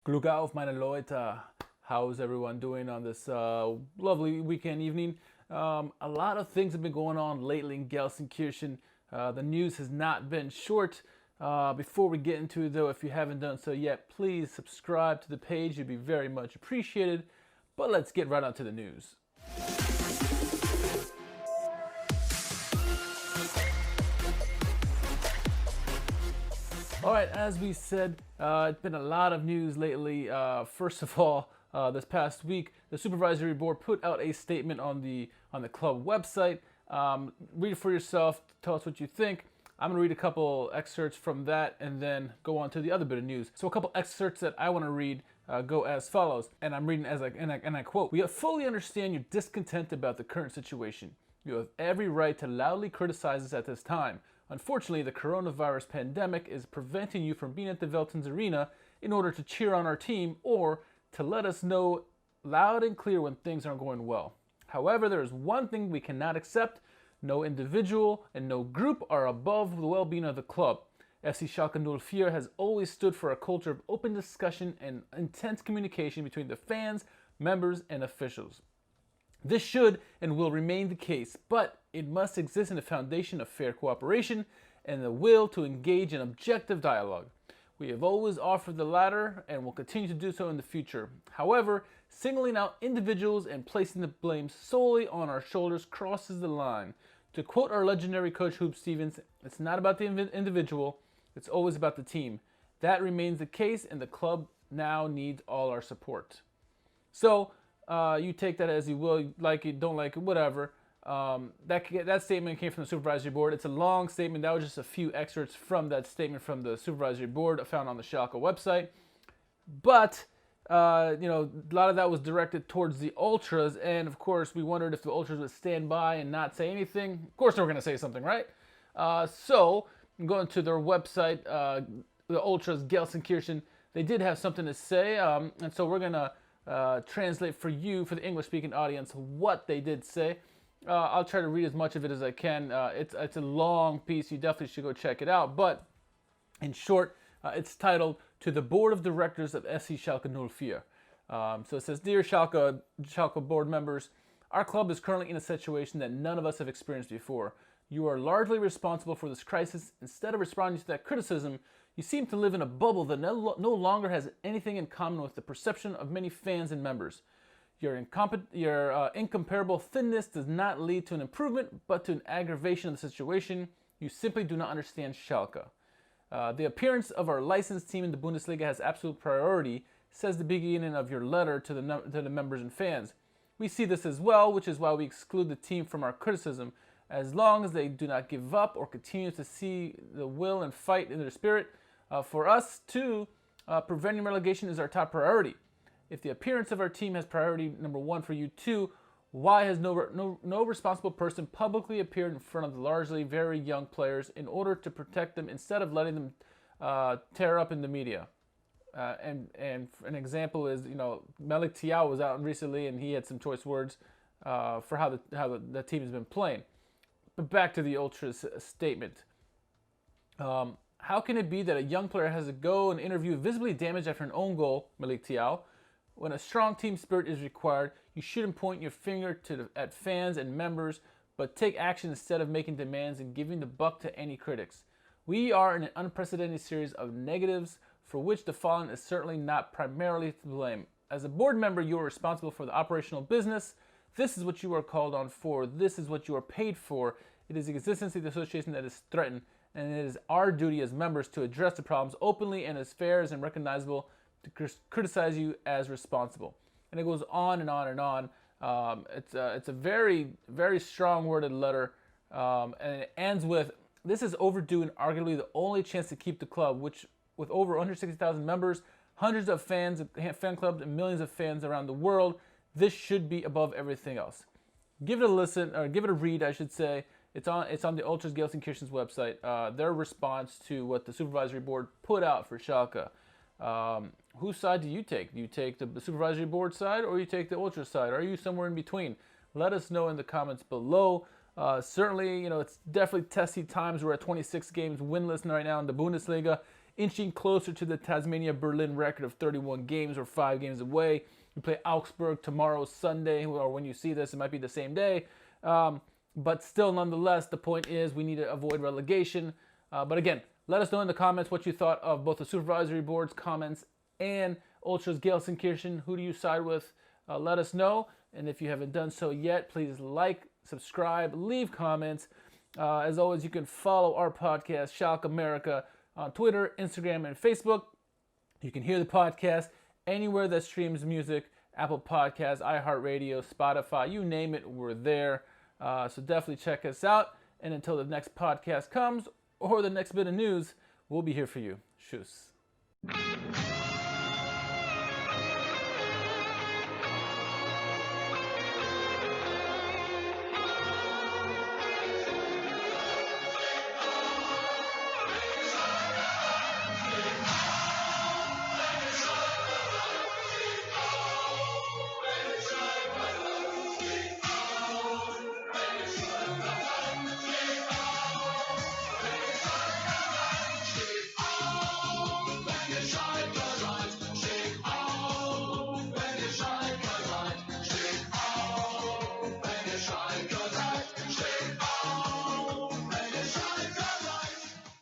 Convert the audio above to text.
Glück auf, meine Leute. How's everyone doing on this lovely weekend evening? A lot of things have been going on lately in Gelsenkirchen. The news has not been short. Before we get into it, though, if you haven't done so yet, please subscribe to the page. It'd be very much appreciated. But let's get right on to the news. All right, as we said, it's been a lot of news lately. First of all, this past week, the Supervisory Board put out a statement on the club website. Read it for yourself. Tell us what you think. I'm gonna read a couple excerpts from that and then go on to the other bit of news. So a couple excerpts that I want to read go as follows, and I'm reading and I quote: "We fully understand your discontent about the current situation. You have every right to loudly criticize us at this time. Unfortunately, the coronavirus pandemic is preventing you from being at the Veltins Arena in order to cheer on our team or to let us know loud and clear when things aren't going well. However, there is one thing we cannot accept. No individual and no group are above the well-being of the club. FC Schalke 04 has always stood for a culture of open discussion and intense communication between the fans, members, and officials. This should and will remain the case, but it must exist in the foundation of fair cooperation and the will to engage in objective dialogue. We have always offered the latter and will continue to do so in the future. However, singling out individuals and placing the blame solely on our shoulders crosses the line. To quote our legendary coach Hoop Stevens, it's not about the individual, it's always about the team. That remains the case, and the club now needs all our support." So, you take that as you will, like it, don't like it, whatever. That statement came from the Supervisory Board. It's a long statement. That was just a few excerpts from that statement from the Supervisory Board found on the Schalke website. But, a lot of that was directed towards the Ultras. And, of course, we wondered if the Ultras would stand by and not say anything. Of course they were going to say something, right? So, I'm going to their website, the Ultras Gelsenkirchen. They did have something to say. And so we're going to translate for you, for the English-speaking audience, what they did say. I'll try to read as much of it as I can. It's a long piece. You definitely should go check it out. But in short, it's titled "To the Board of Directors of SC Schalke 04." So it says, "Dear Schalke board members, our club is currently in a situation that none of us have experienced before. You are largely responsible for this crisis. Instead of responding to that criticism, you seem to live in a bubble that no longer has anything in common with the perception of many fans and members. Your incomparable thinness does not lead to an improvement, but to an aggravation of the situation. You simply do not understand Schalke. The appearance of our licensed team in the Bundesliga has absolute priority," says the beginning of your letter to the members and fans. "We see this as well, which is why we exclude the team from our criticism. As long as they do not give up or continue to see the will and fight in their spirit, for us, too, preventing relegation is our top priority. If the appearance of our team has priority number one for you, too, why has no responsible person publicly appeared in front of the largely very young players in order to protect them instead of letting them tear up in the media?" And an example is, Malik Thiaw was out recently and he had some choice words for how the team has been playing. But back to the Ultras statement. "How can it be that a young player has to go and interview visibly damaged after an own goal, Malik Thiaw? When a strong team spirit is required, you shouldn't point your finger at fans and members, but take action instead of making demands and giving the buck to any critics. We are in an unprecedented series of negatives for which the following is certainly not primarily to blame. As a board member, you are responsible for the operational business. This is what you are called on for. This is what you are paid for. It is the existence of the association that is threatened, and it is our duty as members to address the problems openly and as fair and recognizable, to criticize you as responsible." And it goes on and on and on. It's a very, very strong worded letter, and it ends with, "This is overdue and arguably the only chance to keep the club, which with over 160,000 members, hundreds of fans, fan clubs, and millions of fans around the world, this should be above everything else." Give it a listen, or give it a read, I should say. It's on the Ultras Gelsenkirchen's website. Their response to what the Supervisory Board put out for Schalke. Whose side do you take? Do you take the Supervisory Board side or you take the Ultras side? Are you somewhere in between? Let us know in the comments below. Certainly, it's definitely testy times. We're at 26 games winless right now in the Bundesliga. inching closer to the Tasmania-Berlin record of 31 games or 5 games away. We play Augsburg tomorrow, Sunday, or when you see this, it might be the same day. But still, nonetheless, the point is we need to avoid relegation. But again, let us know in the comments what you thought of both the Supervisory Board's comments and Ultras Gelsenkirchen. Who do you side with? Let us know. And if you haven't done so yet, please like, subscribe, leave comments. As always, you can follow our podcast, SchalkeMerica, on Twitter, Instagram, and Facebook. You can hear the podcast anywhere that streams music, Apple Podcasts, iHeartRadio, Spotify, you name it, we're there. So definitely check us out. And until the next podcast comes or the next bit of news, we'll be here for you. Tschüss.